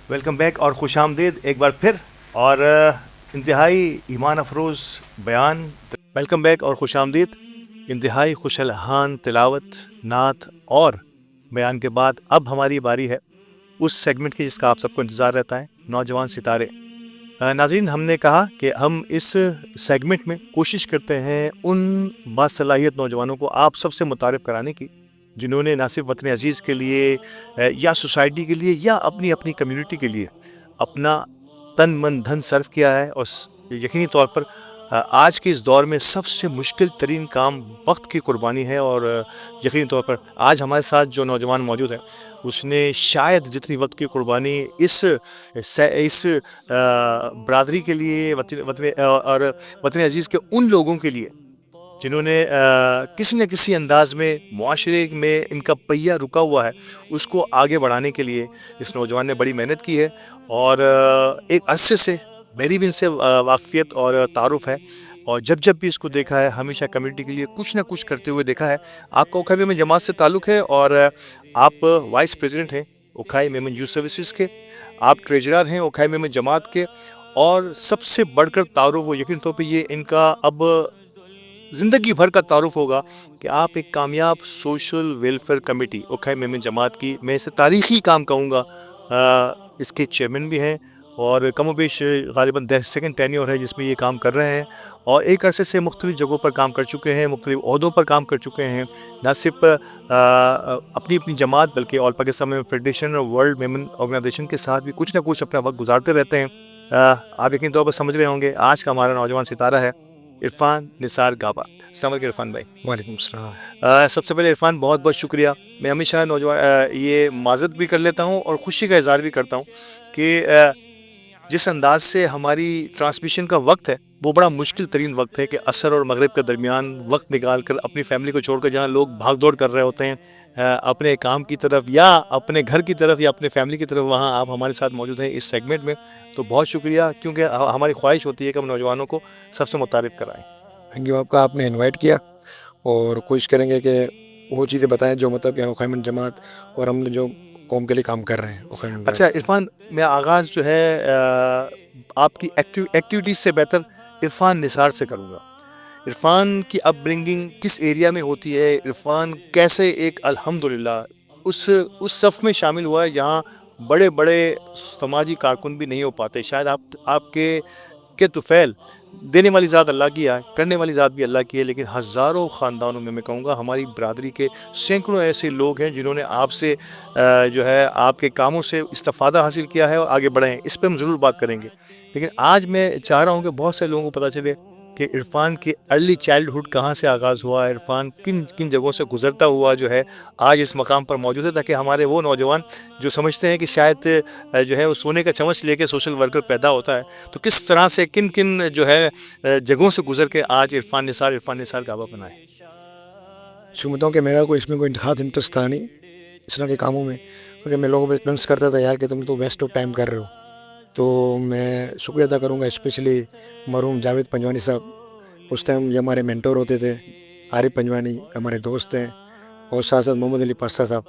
Welcome back اور خوش آمدید ایک بار پھر اور انتہائی ایمان افروز بیان. ویلکم بیک اور خوش آمدید. انتہائی خوش الحان تلاوت نعت اور بیان کے بعد اب ہماری باری ہے اس سیگمنٹ کی جس کا آپ سب کو انتظار رہتا ہے, نوجوان ستارے. ناظرین, ہم نے کہا کہ ہم اس سیگمنٹ میں کوشش کرتے ہیں ان باصلاحیت نوجوانوں کو آپ سب سے متعارف کرانے کی جنہوں نے نہ صرف وطن عزیز کے لیے یا سوسائٹی کے لیے یا اپنی کمیونٹی کے لیے اپنا تن من دھن صرف کیا ہے, اور یقینی طور پر آج کے اس دور میں سب سے مشکل ترین کام وقت کی قربانی ہے. اور یقینی طور پر آج ہمارے ساتھ جو نوجوان موجود ہیں اس نے شاید جتنی وقت کی قربانی اس برادری کے لیے اور وطن عزیز کے ان لوگوں کے لیے جنہوں نے کسی نہ کسی انداز میں معاشرے میں ان کا پہیہ رکا ہوا ہے, اس کو آگے بڑھانے کے لیے اس نوجوان نے بڑی محنت کی ہے. اور ایک عرصے سے میری بھی ان سے واقفیت اور تعارف ہے, اور جب بھی اس کو دیکھا ہے ہمیشہ کمیونٹی کے لیے کچھ نہ کچھ کرتے ہوئے دیکھا ہے. آپ کا اوکھائی میں جماعت سے تعلق ہے اور آپ وائس پریزیڈنٹ ہیں اوکھائی میمن یوتھ سروسز کے, آپ ٹریجرر ہیں اوکھائی میمن جماعت کے, اور سب سے بڑھ کر تعارف وہ یقینی طور پہ یہ ان کا اب زندگی بھر کا تعارف ہوگا کہ آپ ایک کامیاب سوشل ویلفیئر کمیٹی اوکھائی میمن جماعت کی, میں اسے تاریخی کام کہوں گا, اس کے چیئرمین بھی ہیں اور کم و بیش غالباً 2nd ٹینیور ہے جس میں یہ کام کر رہے ہیں, اور ایک عرصے سے مختلف جگہوں پر کام کر چکے ہیں, مختلف عہدوں پر کام کر چکے ہیں, نہ صرف اپنی جماعت بلکہ آل پاکستان میمن فیڈریشن اور ورلڈ میمن آرگنائزیشن کے ساتھ بھی کچھ نہ کچھ اپنا وقت گزارتے رہتے ہیں. آپ یقینی طور پر سمجھ رہے ہوں گے آج کا ہمارا نوجوان ستارہ ہے عرفان نثار گابا. السلام علیکم عرفان بھائی. وعلیکم السلام. سب سے پہلے عرفان بہت بہت شکریہ. میں ہمیشہ یہ معذرت بھی کر لیتا ہوں اور خوشی کا اظہار بھی کرتا ہوں کہ جس انداز سے ہماری ٹرانسمیشن کا وقت ہے وہ بڑا مشکل ترین وقت ہے کہ عصر اور مغرب کے درمیان وقت نکال کر اپنی فیملی کو چھوڑ کر جہاں لوگ بھاگ دوڑ کر رہے ہوتے ہیں اپنے کام کی طرف یا اپنے گھر کی طرف یا اپنے فیملی کی طرف, وہاں آپ ہمارے ساتھ موجود ہیں اس سیگمنٹ میں. تو بہت شکریہ, کیونکہ ہماری خواہش ہوتی ہے کہ ہم نوجوانوں کو سب سے متعارف کرائیں. تھینک یو, آپ نے انوائٹ کیا, اور کوشش کریں گے کہ وہ چیزیں بتائیں جو مطلب یہاں اوکھائی میمن جماعت اور ہم جو قوم کے لیے کام کر رہے ہیں. اچھا عرفان, میں آغاز جو ہے آپ کی ایکٹیویٹیز سے بہتر عرفان نثار سے کروں گا. عرفان کی اپ برنگنگ کس ایریا میں ہوتی ہے, عرفان کیسے ایک الحمدللہ اس صف میں شامل ہوا ہے جہاں بڑے بڑے سماجی کارکن بھی نہیں ہو پاتے. شاید آپ کے طفیل دینے والی ذات اللہ کی ہے, کرنے والی ذات بھی اللہ کی ہے, لیکن ہزاروں خاندانوں میں کہوں گا ہماری برادری کے سینکڑوں ایسے لوگ ہیں جنہوں نے آپ سے جو ہے آپ کے کاموں سے استفادہ حاصل کیا ہے اور آگے بڑھے ہیں. اس پہ ہم ضرور بات کریں گے, لیکن آج میں چاہ رہا ہوں کہ بہت سے لوگوں کو پتہ چلے کہ عرفان کی ارلی چائلڈہڈ کہاں سے آغاز ہوا, عرفان کن جگہوں سے گزرتا ہوا جو ہے آج اس مقام پر موجود ہے, تاکہ ہمارے وہ نوجوان جو سمجھتے ہیں کہ شاید جو ہے وہ سونے کا چمچ لے کے سوشل ورکر پیدا ہوتا ہے, تو کس طرح سے کن جو ہے جگہوں سے گزر کے آج عرفان نثار گابا بنا ہے. سمجھتا ہوں کہ میرا کوئی اس میں کوئی خاص انٹرسٹ تھا نہیں اس طرح کے کاموں میں, کیونکہ میں لوگوں پہ کنس کرتا تھا یار کہ تم تو ویسٹ آف ٹائم کر رہے ہو. تو میں شکریہ ادا کروں گا اسپیشلی مرحوم جاوید پنجوانی صاحب, اس ٹائم یہ ہمارے مینٹور ہوتے تھے. عارف پنجوانی ہمارے دوست ہیں, اور ساتھ ساتھ محمد علی پاشا صاحب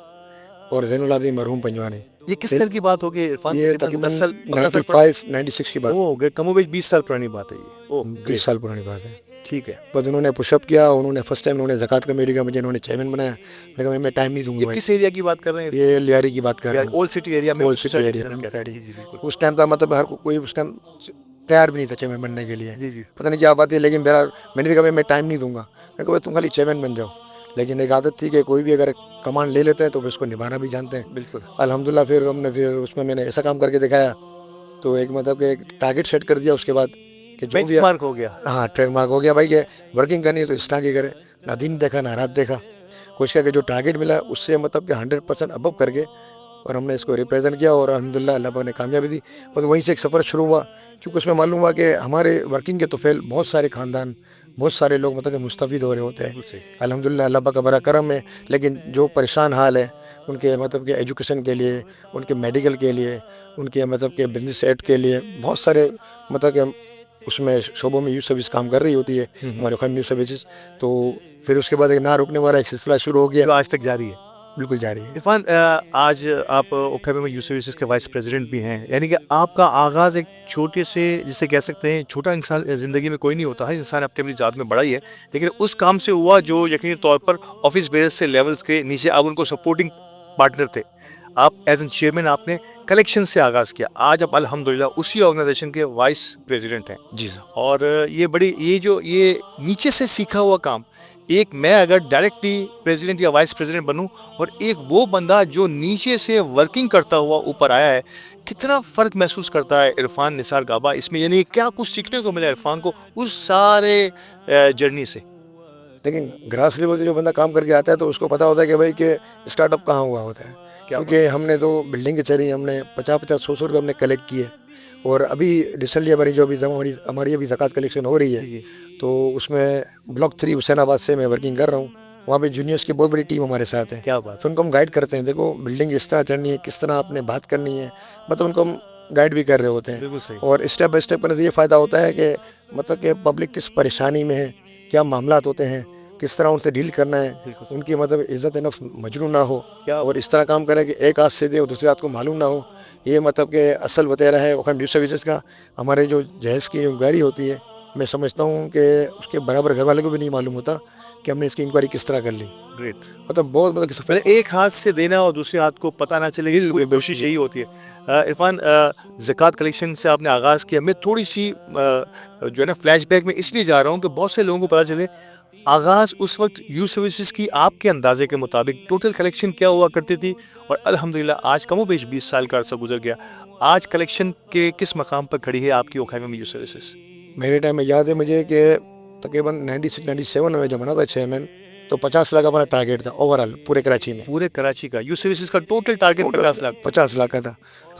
اور زین العابدین مرحوم پنجوانی. یہ کس سال کی بات ہوگی عرفان؟ یہ تقریباً 95-96 کی بات. کم و بیش 20 سال پرانی بات ہے یہ. 20 سال پرانی بات ہے. ٹھیک ہے. بس انہوں نے پش اپ کیا, انہوں نے فرسٹ ٹائم انہوں نے زکوٰۃ کمیٹی کا مجھے انہوں نے چیئرمین بنایا, لیکن میں ٹائم نہیں دوں گا. کس ایریا کی بات کر رہے ہیں؟ یہ لیاری کی بات کر رہے ہیں, اولڈ سٹی ایریا میں. Old city area. اس ٹائم تھا مطلب ہر کوئی اس ٹائم تیار بھی نہیں تھا چیئرمین بننے کے لیے. جی پتہ نہیں کیا بات ہے, لیکن میں نے کہا میں ٹائم نہیں دوں گا. میں کہا تم خالی چیئرمین بن جاؤ. لیکن ایک عادت تھی کہ کوئی بھی اگر کمانڈ لے لیتے ہیں تو اس کو نبھانا بھی جانتے ہیں. بالکل. الحمدللہ پھر ہم نے اس میں نے ایسا کام کر کے دکھایا, تو ایک مطلب کہ ایک ٹارگیٹ سیٹ کر دیا. اس کے بعد کہ جو بینچ مارک ہو گیا. ہاں ٹریڈ مارک ہو گیا بھائی کہ ورکنگ کرنی ہے تو اس طرح کی کرے. نہ دن دیکھا نہ رات دیکھا, کوشش کیا کہ جو ٹارگیٹ ملا اس سے مطلب کہ 100% ابو کر کے اور ہم نے اس کو ریپریزنٹ کیا اور الحمدللہ اللہ پاک نے کامیابی دی. بس وہیں سے ایک سفر شروع ہوا کیونکہ اس میں معلوم ہوا کہ ہمارے ورکنگ کے توفیل بہت سارے خاندان بہت سارے لوگ مطلب کہ مستفید ہو رہے ہوتے ہیں. الحمدللہ اللہ پاک کا بڑا کرم ہے. لیکن جو پریشان حال ہے ان کے مطلب کہ ایجوکیشن کے لیے, ان کے میڈیکل کے لیے, ان کے مطلب کہ بزنس ایڈ کے لیے بہت سارے مطلب کہ اس میں شعبوں میں یوتھ سروس کام کر رہی ہوتی ہے ہمارے خیم یوتھ سروسز. تو پھر اس کے بعد ایک نہ رکنے والا ایک سلسلہ شروع ہو گیا جو آج تک جاری ہے. بالکل جاری ہے. عرفان, آج آپ اوکھیمے میں یوتھ سروسز کے وائس پریزیڈنٹ بھی ہیں, یعنی کہ آپ کا آغاز ایک چھوٹے سے, جسے کہہ سکتے ہیں چھوٹا انسان زندگی میں کوئی نہیں ہوتا ہے, انسان اپنی اپنی ذات میں بڑا ہی ہے, لیکن اس کام سے ہوا جو یقینی طور پر آفس بیرس سے لیولز کے نیچے آپ ان کو سپورٹنگ پارٹنر تھے. آپ ایز این چیئرمین آپ نے کلیکشن سے آغاز کیا, آج آپ الحمدللہ اسی آرگنائزیشن کے وائس پریزیڈنٹ ہیں. جی سر. اور یہ نیچے سے سیکھا ہوا کام, ایک میں اگر ڈائریکٹلی پریزیڈنٹ یا وائس پریزیڈنٹ بنوں اور ایک وہ بندہ جو نیچے سے ورکنگ کرتا ہوا اوپر آیا ہے, کتنا فرق محسوس کرتا ہے عرفان نثار گابا اس میں, یعنی کیا کچھ سیکھنے کو ملا عرفان کو اس سارے جرنی سے. لیکن گراس لیول سے جو بندہ کام کر کے آتا ہے تو اس کو پتہ ہوتا ہے کہ بھائی کہ اسٹارٹ اپ کہاں ہوا ہوتا ہے. کیونکہ ہم نے تو بلڈنگ کے چہرے ہم نے 50-50 100 روپے ہم نے کلیکٹ کیے, اور ابھی ریسنٹلی ہماری ابھی زکوٰۃ کلیکشن ہو رہی ہے, تو اس میں بلاک 3 حسین آباد سے میں ورکنگ کر رہا ہوں. وہاں پہ جونیئرس کی بہت بڑی ٹیم ہمارے ساتھ ہے. کیا بات. تو ان کو ہم گائیڈ کرتے ہیں, دیکھو بلڈنگ اس طرح چڑھنی ہے, کس طرح آپ نے بات کرنی ہے, مطلب ان کو ہم گائیڈ بھی کر رہے ہوتے ہیں. بالکل صحیح. اور اسٹیپ بائی اسٹیپ کرنے سے یہ فائدہ ہوتا ہے کہ مطلب کہ پبلک کس پریشانی میں ہے, کیا معاملات ہوتے ہیں, کس طرح ان سے ڈیل کرنا ہے, ان کی مطلب عزت نفس مجروح نہ ہو, اور اس طرح کام کرے کہ ایک ہاتھ سے دے اور دوسرے ہاتھ کو معلوم نہ ہو. یہ مطلب کہ اصل وطیرہ ہے اوکھیم یوتھ سروسز کا. ہمارے جو جہیز کی انکوائری ہوتی ہے, میں سمجھتا ہوں کہ اس کے برابر گھر والے کو بھی نہیں معلوم ہوتا کہ ہم نے اس کی انکوائری کس طرح کر لی. گریٹ. مطلب بہت مطلب ایک ہاتھ سے دینا اور دوسرے ہاتھ کو پتہ نہ چلے گی, کوشش یہی ہوتی ہے. عرفان, زکوٰۃ کلیکشن سے آپ نے آغاز کیا, میں تھوڑی سی جو ہے نا فلیش بیک میں اس لیے جا رہا ہوں کہ بہت سے لوگوں کو پتہ چلے آغاز اس وقت یوتھ سروسز کی آپ کے اندازے کے مطابق ٹوٹل کلیکشن کیا ہوا کرتی تھی, اور الحمدللہ آج کم و بیش 20 سال کا عرصہ گزر گیا, آج کلیکشن کے کس مقام پر کھڑی ہے آپ کی اوکھیمے میں یوتھ سروسز. میرے ٹائم میں یاد ہے مجھے کہ تقریباً 96-97 میں جب بنا تھا چیئرمین, تو 50 لاکھ کا ہمارا ٹارگیٹ تھا اوور آل پورے کراچی میں. پورے کراچی کا یوتھ سروسز کا ٹوٹل ٹارگیٹ 50 لاکھ کا تھا.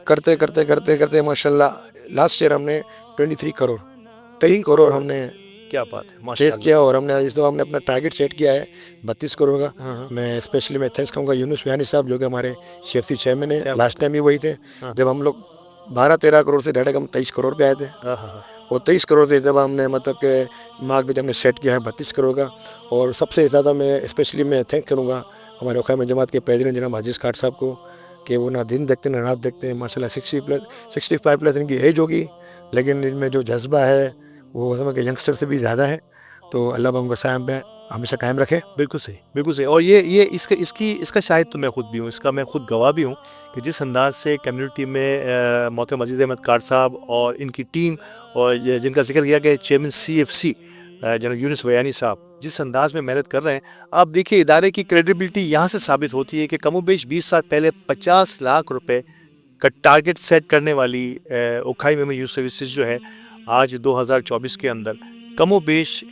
کرتے کرتے کرتے کرتے ماشاء اللہ لاسٹ ایئر ہم نے 23 کروڑ ہم نے کیا بات ہے چیک کیا, اور ہم نے اس دفعہ ہم نے اپنا ٹارگیٹ سیٹ کیا ہے 32 کروڑ کا. میں اسپیشلی میں تھینکس کہوں گا یونس ویانی صاحب جو کہ ہمارے CFC چیئرمین ہیں, لاسٹ ٹائم بھی وہی تھے جب ہم لوگ 12-13 کروڑ سے ڈائریکٹ ہم 23 کروڑ پہ آئے تھے, اور 23 کروڑ سے جب ہم نے مطلب کہ مارک بھی ہم نے سیٹ کیا ہے 32 کروڑ کا. اور سب سے زیادہ میں اسپیشلی میں تھینک کروں گا ہمارے اوکھیمے جماعت کے پریزیڈنٹ جناب عزیز کھاٹ صاحب کو, کہ وہ نہ دن دیکھتے نہ رات دیکھتے ہیں. ماشاء اللہ 65+ ان کی ایج ہوگی, لیکن ان میں جو جذبہ ہے وہ سمجھ کہ ینگسٹر سے بھی زیادہ ہے. تو اللہ پاک ان کا سایہ پہ ہمیشہ قائم رکھے. بالکل صحیح, بالکل صحیح. اور یہ اس کا شاہد تو میں خود بھی ہوں, اس کا میں خود گواہ بھی ہوں کہ جس انداز سے کمیونٹی میں محترم عزیز احمد کار صاحب اور ان کی ٹیم, اور جن کا ذکر کیا کہ چیئرمین CFC جناب یونس ویانی صاحب جس انداز میں محنت کر رہے ہیں, آپ دیکھیے ادارے کی کریڈیبلٹی یہاں سے ثابت ہوتی ہے کہ کم و بیش 20 سال پہلے 50 لاکھ روپے کا ٹارگیٹ سیٹ کرنے والی اوکھیمے میں یوتھ سروسز جو ہے آج 2024 کے اندر کم و بیش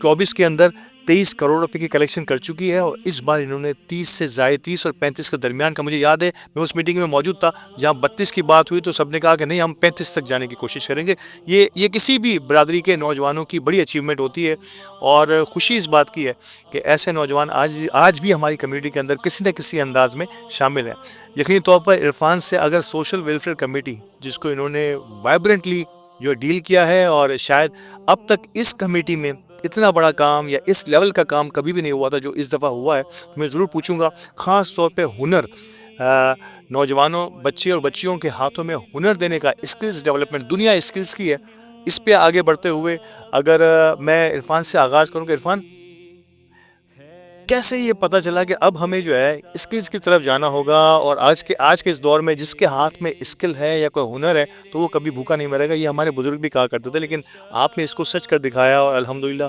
24 کے اندر 23 کروڑ روپے کی کلیکشن کر چکی ہے. اور اس بار انہوں نے 30 سے زائد 30 اور 35 کے درمیان کا, مجھے یاد ہے میں اس میٹنگ میں موجود تھا جہاں 32 کی بات ہوئی تو سب نے کہا کہ نہیں ہم 35 تک جانے کی کوشش کریں گے. یہ کسی بھی برادری کے نوجوانوں کی بڑی اچیومنٹ ہوتی ہے, اور خوشی اس بات کی ہے کہ ایسے نوجوان آج بھی ہماری کمیونٹی کے اندر کسی نہ کسی انداز میں شامل ہیں. یقینی طور پر عرفان سے اگر سوشل ویلفیئر کمیٹی جس کو انہوں نے وائبرنٹلی جو ڈیل کیا ہے, اور شاید اب تک اس کمیٹی میں اتنا بڑا کام یا اس لیول کا کام کبھی بھی نہیں ہوا تھا جو اس دفعہ ہوا ہے, میں ضرور پوچھوں گا خاص طور پہ ہنر, نوجوانوں بچے اور بچیوں کے ہاتھوں میں ہنر دینے کا, اسکلز ڈیولپمنٹ, دنیا اسکلز کی ہے, اس پہ آگے بڑھتے ہوئے اگر میں عرفان سے آغاز کروں کہ عرفان کیسے یہ پتہ چلا کہ اب ہمیں جو ہے اسکلز کی طرف جانا ہوگا, اور آج کے اس دور میں جس کے ہاتھ میں اسکل ہے یا کوئی ہنر ہے تو وہ کبھی بھوکا نہیں مرے گا, یہ ہمارے بزرگ بھی کہا کرتے تھے, لیکن آپ نے اس کو سچ کر دکھایا, اور الحمدللہ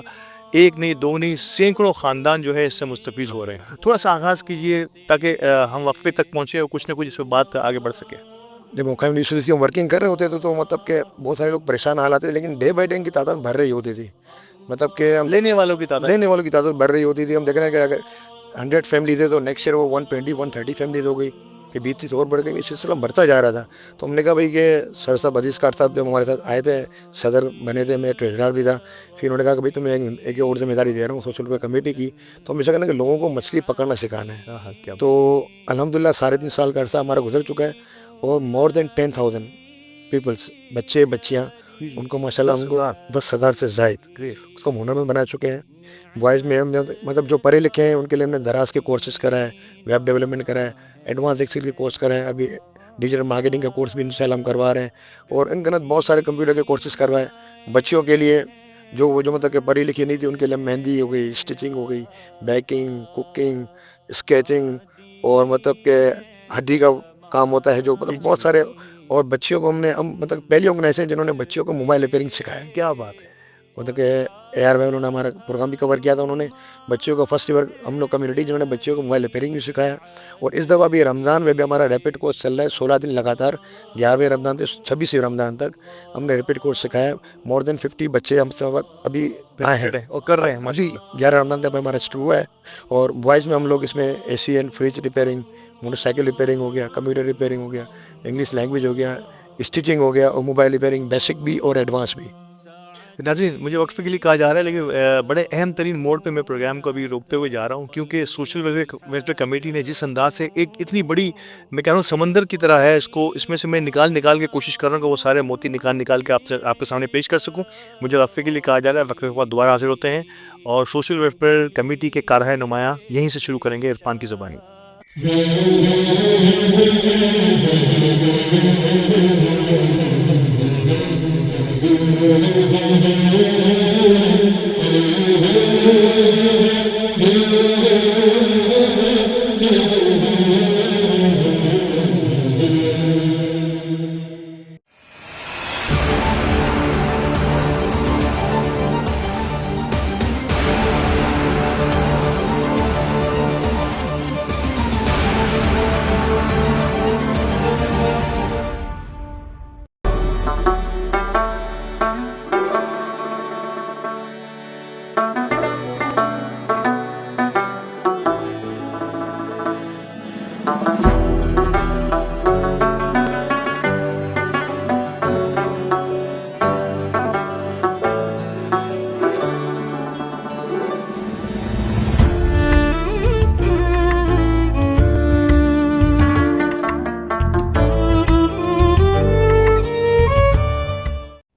ایک نہیں دو نہیں سینکڑوں خاندان جو ہے اس سے مستفید ہو رہے ہیں. تھوڑا سا آغاز کیجیے تاکہ ہم وقفے تک پہنچے اور کچھ نہ کچھ اس پہ بات آگے بڑھ سکے. جب اوکھیمے یوتھ سروسز ہم ورکنگ کر رہے ہوتے تھے تو مطلب کہ بہت سارے لوگ پریشان حالات تھے, لیکن ڈے بائی ڈے ان کی تعداد بڑھ رہی ہوتی تھی. مطلب کہ لینے والوں کی تعداد بڑھ رہی ہوتی تھی. ہم دیکھ رہے ہیں کہ اگر 100 فیملیز ہے تو نیکسٹ ایئر وہ 120-130 فیملیز ہو گئی. کہ بیتتی تو اور بڑھ گئی, یہ سلسلہ بڑھتا جا رہا تھا. تو ہم نے کہا بھائی کہ سر صاحب عزیز کار صاحب جب ہمارے ساتھ آئے تھے, صدر بنے تھے, میں ٹریجرر بھی تھا, پھر انہوں نے کہا کہ بھائی تمہیں ایک اور ذمہ داری دے رہا ہوں سوشل ویلفیئر کمیٹی کی. تو ہم ایسا کہنا کہ لوگوں کو مچھلی پکڑنا سکھانا ہے. تو الحمدللہ 3.5 سال کا عرصہ ہمارا گزر چکا ہے, اور مور دین 10,000 پیپلس, بچے بچیاں, ان کو ماشاء اللہ ہم کو 10,000 سے زائد اس کو ہنر مند بنا چکے ہیں. بوائز میں ہم مطلب جو پڑھے لکھے ہیں ان کے لیے ہم نے دراز کے کورسز کرائے, ویب ڈیولپمنٹ کرائے, ایڈوانس ایکسل کے کورس کرائے, ابھی ڈیجیٹل مارکیٹنگ کا کورس بھی انشاءاللہ ہم کروا رہے ہیں, اور ان کے اندر بہت سارے کمپیوٹر کے کورسز کروائے. بچیوں کے لیے جو مطلب کہ پڑھی لکھی نہیں تھی ان کے لیے مہندی ہو گئی, اسٹچنگ ہو گئی, بیکنگ, کوکنگ, اسکیچنگ, اور مطلب کہ ہڈی کا کام ہوتا ہے جو مطلب بہت سارے. اور بچیوں کو ہم نے مطلب پہلی آرگنائزیشن ہیں جنہوں نے بچیوں کو موبائل ریپیئرنگ سکھایا. کیا بات ہے. مطلب کہ اے آر وائی انہوں نے ہمارا پروگرام بھی کور کیا تھا. انہوں نے بچیوں کو فرسٹ ایور ہم لوگ کمیونٹی جنہوں نے بچیوں کو موبائل ریپیئرنگ بھی سکھایا. اور اس دفعہ بھی رمضان میں بھی ہمارا ریپڈ کورس چل رہا ہے 16 دن لگاتار, 11ویں رمضان سے 26ویں رمضان تک ہم نے ریپڈ کورس سکھایا. مور دین 50 بچے ہم سے ابھی آئے ہیں اور کر رہے ہیں جی. 11 رمضان تک ہمارا شروع ہوا ہے. اور بوائز میں ہم لوگ اس میں A C and fridge repairing, motorcycle repairing ہو گیا, کمپیوٹر ریپیئرنگ ہو گیا, انگلش لینگویج ہو گیا, اسٹیچنگ ہو گیا, اور موبائل ریپیئرنگ بیسک بھی اور ایڈوانس بھی. ناظرین, مجھے وقفے کے لیے کہا جا رہا ہے, لیکن بڑے اہم ترین موڑ پہ میں پروگرام کو ابھی روکتے ہوئے جا رہا ہوں, کیونکہ سوشل ویلفیئر کمیٹی نے جس انداز سے ایک اتنی بڑی, میں کہہ رہا ہوں سمندر کی طرح ہے, اس میں سے میں نکال کے کوشش کر رہا ہوں کہ وہ سارے موتی نکال کے آپ کے سامنے پیش کر سکوں. مجھے وقفے کے لیے کہا جا رہا ہے, وقفے کے بعد دوبارہ حاضر ہوتے ہیں, اور سوشل ویلفیئر کمیٹی کے کارہائے نمایاں یہیں سے شروع کریں گے عرفان کی زبانی.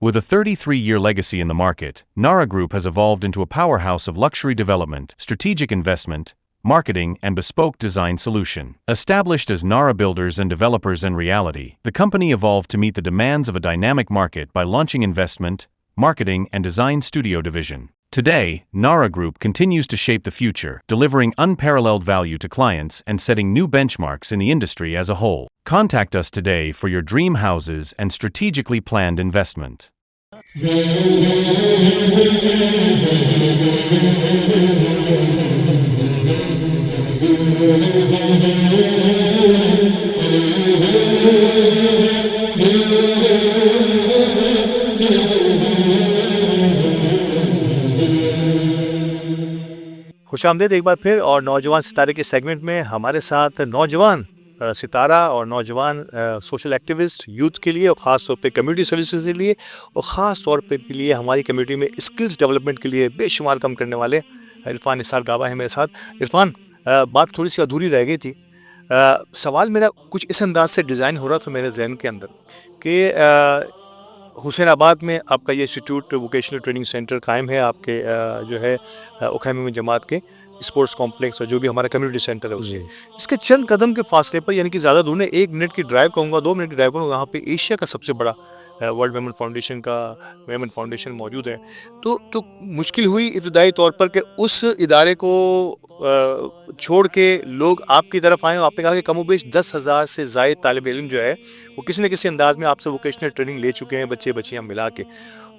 With a 33-year legacy in the market, Nara Group has evolved into a powerhouse of luxury development, strategic investment, marketing, and bespoke design solution. Established as Nara Builders and Developers in reality, the company evolved to meet the demands of a dynamic market by launching investment, marketing, and design studio division. Today, Nara Group continues to shape the future, delivering unparalleled value to clients and setting new benchmarks in the industry as a whole. Contact us today for your dream houses and strategically planned investment. خوش آمدید ایک بار پھر, اور نوجوان ستارے کے segment میں ہمارے ساتھ نوجوان ستارہ اور نوجوان سوشل ایکٹیوسٹ یوتھ کے لیے, اور خاص طور پہ کمیونٹی سروسز کے لیے, اور خاص طور پہ کے لیے ہماری کمیونٹی میں اسکلز ڈیولپمنٹ کے لیے بے شمار کام کرنے والے عرفان نثار گابا ہیں میرے ساتھ. عرفان, بات تھوڑی سی ادھوری رہ گئی تھی. سوال میرا کچھ اس انداز سے ڈیزائن ہو رہا تھا میرے ذہن کے اندر کہ حسین آباد میں آپ کا یہ انسٹیٹیوٹ ووکیشنل ٹریننگ سینٹر قائم ہے, آپ کے جو ہے اکھیمہ جماعت کے اسپورٹس کمپلیکس, اور جو بھی ہمارا کمیونٹی سینٹر ہے اس کے چند قدم کے فاصلے پر, یعنی کہ زیادہ دور نہیں, 1 منٹ کی ڈرائیو کہوں گا, 2 منٹ کی ڈرائیو کروں گا, وہاں پہ ایشیا کا سب سے بڑا ورلڈ ویمن فاؤنڈیشن کا ویمن فاؤنڈیشن موجود ہے. تو مشکل ہوئی ابتدائی طور پر کہ اس ادارے کو چھوڑ کے لوگ آپ کی طرف آئیں, اور آپ نے کہا کہ کم و بیش 10,000 سے زائد طالب علم جو ہے وہ کسی نہ کسی انداز میں آپ سے ووکیشنل ٹریننگ لے چکے ہیں, بچے بچیاں ملا کے.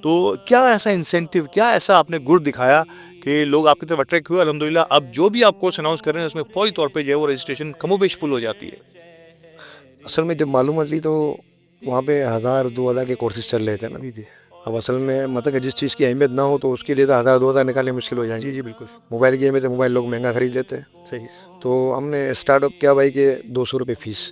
تو کیا ایسا انسینٹیو, کیا ایسا آپ نے گر دکھایا کہ لوگ آپ کی طرف اٹریکٹ ہوئے؟ الحمدللہ اب جو بھی آپ کورس اناؤنس کر رہے ہیں اس میں فوری طور پہ جو ہے وہ رجسٹریشن کم و بیش فل ہو جاتی ہے. اصل میں جب معلومات لی تو وہاں پہ 1,000-2,000 کے کورسز چل رہے تھے نا. اب اصل میں مطلب کہ جس چیز کی اہمیت نہ ہو تو اس کے لیے تو 1,000-2,000 نکالنے مشکل ہو جائیں گے. جی بالکل. موبائل کی اہمیت ہے, موبائل لوگ مہنگا خرید لیتے ہیں. صحیح. تو ہم نے اسٹارٹ اپ کیا بھائی کہ 200 روپے فیس,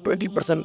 20%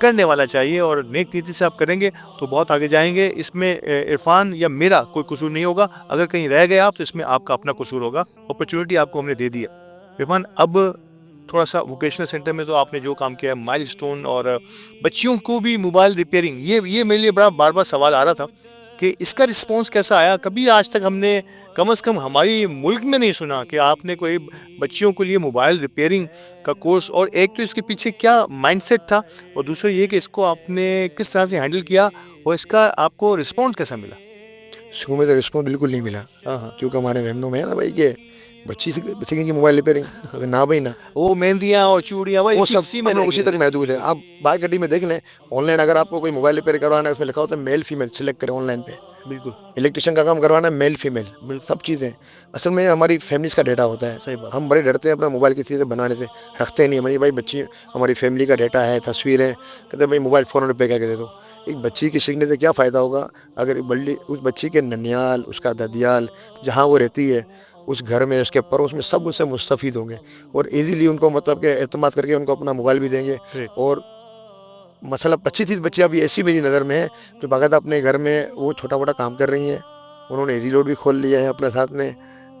کرنے والا چاہیے, اور نیک نیتی سے آپ کریں گے تو بہت آگے جائیں گے. اس میں عرفان یا میرا کوئی قصور نہیں ہوگا. اگر کہیں رہ گئے آپ تو اس میں آپ کا اپنا قصور ہوگا. اپرچونٹی آپ کو ہم نے دے دی ہے. عرفان, اب تھوڑا سا ووکیشنل سینٹر میں تو آپ نے جو کام کیا ہے, مائل سٹون, اور بچیوں کو بھی موبائل ریپیئرنگ, یہ میرے لیے بڑا بار بار سوال آ رہا تھا کہ اس کا رسپانس کیسا آیا. کبھی آج تک ہم نے کم از کم ہماری ملک میں نہیں سنا کہ آپ نے کوئی بچیوں کے لیے موبائل ریپیئرنگ کا کورس, اور ایک تو اس کے پیچھے کیا مائنڈ سیٹ تھا, اور دوسرا یہ کہ اس کو آپ نے کس طرح سے ہینڈل کیا, اور اس کا آپ کو رسپانس کیسا ملا. شروع میں تو رسپانس بالکل نہیں ملا, کیونکہ ہمارے مہمنوں میں ہے نا بھائی کہ بچی سیکھیں گی موبائل ریپیئرنگ, نہ بھائی نہ, وہ مہندیاں اور چوڑیاں وہ سب اسی تک محدود ہے. آپ باہر گڈی میں دیکھ لیں, آن لائن اگر آپ کو کوئی موبائل ریپیئر کروانا ہے, اس میں لکھا ہوتا ہے میل فیمیل, سلیکٹ کریں آن لائن پہ. بالکل الیکٹریشین کا کام کروانا ہے میل فیمیل, سب چیزیں. اصل میں ہماری فیملیز کا ڈیٹا ہوتا ہے. صحیح بات. ہم بڑے ڈرتے ہیں اپنا موبائل کسی سے بنانے سے, رکھتے نہیں. ہماری بھائی بچی ہماری فیملی کا ڈیٹا ہے, تصویریں, کہتے ہیں بھائی موبائل فوراً روپے کیا دے دو. ایک بچی کی سیکھنے سے کیا فائدہ ہوگا اگر اس بچی کے ننیال, اس کا ددیال, جہاں وہ رہتی ہے اس گھر میں, اس کے پڑوس میں, سب اس سے مستفید ہوں گے, اور ایزیلی ان کو مطلب کہ اعتماد کر کے ان کو اپنا موبائل بھی دیں گے. اور مسئلہ 25-30 بچیاں ابھی ایسی میری نظر میں ہیں جو باقاعدہ اپنے گھر میں وہ چھوٹا موٹا کام کر رہی ہیں. انہوں نے ایزی لوڈ بھی کھول لیا ہے اپنے ساتھ میں,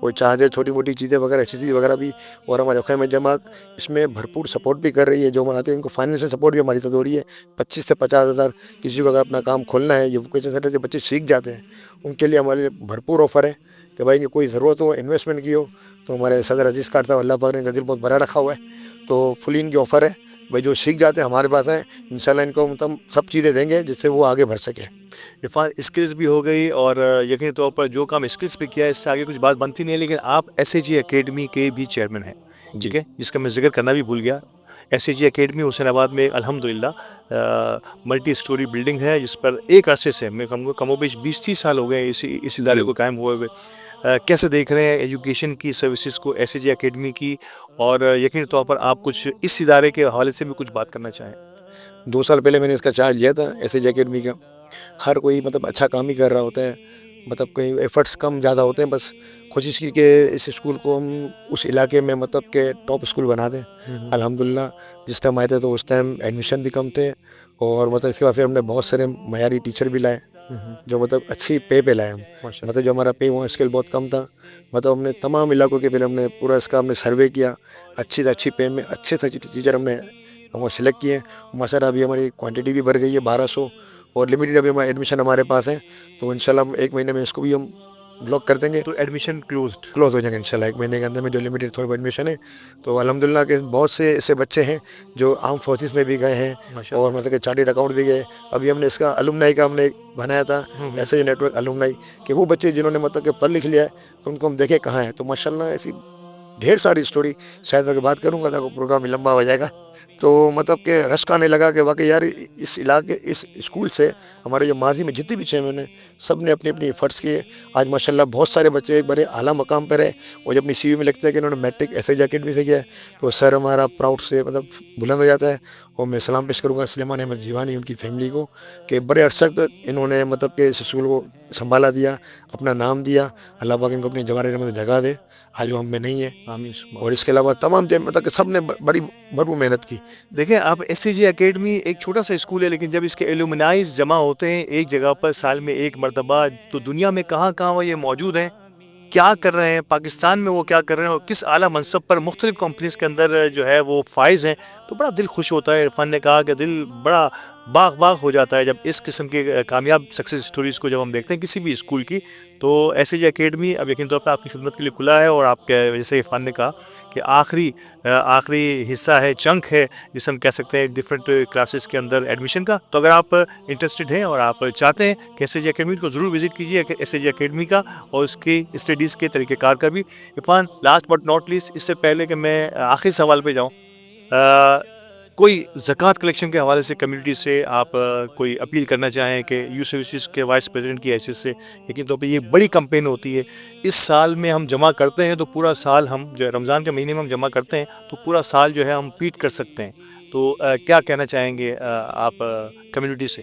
وہ چاہتے چھوٹی موٹی چیزیں وغیرہ, ایکسیسریز وغیرہ بھی. اور ہمارے خیمہ جماعت اس میں بھرپور سپورٹ بھی کر رہی ہے. جو مناتے ہیں ان کو فائنینشیل سپورٹ بھی ہماری طرف ہو رہی ہے. 25 سے 50 ہزار کسی کو اگر اپنا کام کھولنا ہے, یہ ووکیشنل سینٹر سے بچے سیکھ جاتے ہیں, ان کے لیے ہمارے بھرپور آفر ہے کہ بھائی کہ کوئی ضرورت ہو انویسٹمنٹ کی ہو تو ہمارے صدر عزیز کارڈ تھا, اللہ پاک نے دل بہت بڑا رکھا ہوا ہے, تو فل ان کی آفر ہے. بھائی جو سیکھ جاتے ہیں ہمارے پاس ہیں, انشاءاللہ ان کو ہم سب چیزیں دیں گے جس سے وہ آگے بڑھ سکے. عرفان, اسکلز بھی ہو گئی, اور یقینی طور پر جو کام اسکلز پہ کیا ہے اس سے آگے کچھ بات بنتی نہیں ہے, لیکن آپ ایس اے جی اکیڈمی کے بھی چیئرمین ہیں, ٹھیک ہے, جس کا میں ذکر کرنا بھی بھول گیا. ایس اے جی اکیڈمی حسین آباد میں الحمدللہ ملٹی سٹوری بلڈنگ ہے, جس پر ایک عرصے سے میں کم و بیش 20-30 سال ہو گئے اس ادارے کو قائم ہوئے ہوئے. کیسے دیکھ رہے ہیں ایجوکیشن کی سروسز کو, ایس اے جی اکیڈمی کی, اور یقینی طور پر آپ کچھ اس ادارے کے حوالے سے بھی کچھ بات کرنا چاہیں. 2 سال پہلے میں نے اس کا چارج لیا تھا ایس اے جی اکیڈمی کا. ہر کوئی مطلب اچھا کام ہی کر رہا ہوتا ہے, مطلب کوئی ایفرٹس کم زیادہ ہوتے ہیں. بس کوشش کی کہ اس اسکول کو ہم اس علاقے میں مطلب کہ ٹاپ اسکول بنا دیں. الحمدللہ جس ٹائم آئے تھے تو اس ٹائم ایڈمیشن بھی کم تھے, اور مطلب اس کے بعد پھر ہم نے بہت سارے معیاری ٹیچر بھی لائے جو مطلب اچھی پہ لائے ہم. مطلب جو ہمارا پے وہاں اسکیل بہت کم تھا, مطلب ہم نے تمام علاقوں کے پھر ہم نے پورا اس کا ہم نے سروے کیا, اچھی سے اچھی پے میں اچھے سے اچھی ٹیچر ہم نے وہ سلیکٹ کیے. ماشاءاللہ ابھی ہماری کوانٹٹی بھی بڑھ گئی ہے 1200, اور لمیٹیڈ ابھی ہمارا ایڈمیشن ہمارے پاس ہے. تو انشاءاللہ ہم 1 مہینے میں اس کو بھی ہم بلاک کر دیں گے, تو ایڈمیشن کلوز ہو جائیں گے انشاءاللہ 1 مہینے کے اندر میں, جو لمیٹیڈ تھوڑے ایڈمیشن ہے. تو الحمدللہ کہ بہت سے ایسے بچے ہیں جو آرم فورسز میں بھی گئے ہیں, اور مطلب کہ چارٹرڈ اکاؤنٹ بھی گئے. ابھی ہم نے اس کا الومنائی کا ہم نے بنایا تھا ایسے نیٹ ورک الومنائی, کہ وہ بچے جنہوں نے مطلب کہ پڑھ لکھ لیا ہے تو ان کو ہم دیکھیں کہاں ہیں. تو ماشاءاللہ ایسی ڈھیر ساری اسٹوری, شاید میں بات کروں گا تو پروگرام لمبا ہو جائے گا. تو مطلب کہ رشک آنے لگا کہ واقعی یار اس علاقے اس اسکول سے ہمارے جو ماضی میں جتنے بھی چیئرمین ہیں سب نے اپنی اپنی ایفرٹس کیے. آج ماشاءاللہ بہت سارے بچے ایک بڑے اعلیٰ مقام پر ہیں, اور جب اپنی سی وی میں لکھتے ہیں کہ انہوں نے matric S A G academy سے کیا ہے تو سر ہمارا پراؤڈ سے مطلب بلند ہو جاتا ہے. اور میں سلام پیش کروں گا سلیمان احمد جیوانی ان کی فیملی کو کہ بڑے عرصے تک انہوں نے مطلب کہ اس اسکول کو سنبھالا دیا, اپنا نام دیا. اللہ پاک ان کو اپنی جوار میں جگہ دے, آج وہ ہم میں نہیں ہے. اور اس کے علاوہ تمام مطلب کہ سب نے بڑی بھرپور محنت کی. دیکھیں آپ, ایس اے جی اکیڈمی ایک چھوٹا سا اسکول ہے, لیکن جب اس کے ایلومنائز جمع ہوتے ہیں ایک جگہ پر سال میں ایک مرتبہ, تو دنیا میں کہاں کہاں وہ یہ موجود ہیں, کیا کر رہے ہیں پاکستان میں, وہ کیا کر رہے ہیں, اور کس اعلیٰ منصب پر مختلف کمپنیز کے اندر جو ہے وہ فائز ہیں, تو بڑا دل خوش ہوتا ہے. عرفان نے کہا کہ دل بڑا باغ ہو جاتا ہے جب اس قسم کے کامیاب سکسیز سٹوریز کو جب ہم دیکھتے ہیں کسی بھی اسکول کی. تو ایس اے جی اکیڈمی اب یقین طور پر آپ کی خدمت کے لیے کھلا ہے, اور آپ کے جیسے عرفان نے کہا کہ آخری حصہ ہے, چنک ہے جسے ہم کہہ سکتے ہیں ڈفرینٹ کلاسز کے اندر ایڈمیشن کا. تو اگر آپ انٹرسٹڈ ہیں اور آپ چاہتے ہیں کہ ایس اے جی اکیڈمی کو ضرور وزٹ کیجیے, ایس اے جی اکیڈمی کا اور اس کی اسٹڈیز کے طریقہ کار کا بھی. Irfan, last but not least, اس سے پہلے کہ میں آخری سوال پہ جاؤں, کوئی زکوٰۃ کلیکشن کے حوالے سے کمیونٹی سے آپ کوئی اپیل کرنا چاہیں کہ یو سروسز کے وائس پریزیڈنٹ کی حیثیت سے, یقین طور پہ یہ بڑی کمپین ہوتی ہے, اس سال میں ہم جمع کرتے ہیں تو پورا سال ہم جو رمضان کے مہینے میں ہم جمع کرتے ہیں تو پورا سال جو ہے ہم پیٹ کر سکتے ہیں. تو کیا کہنا چاہیں گے آپ کمیونٹی سے؟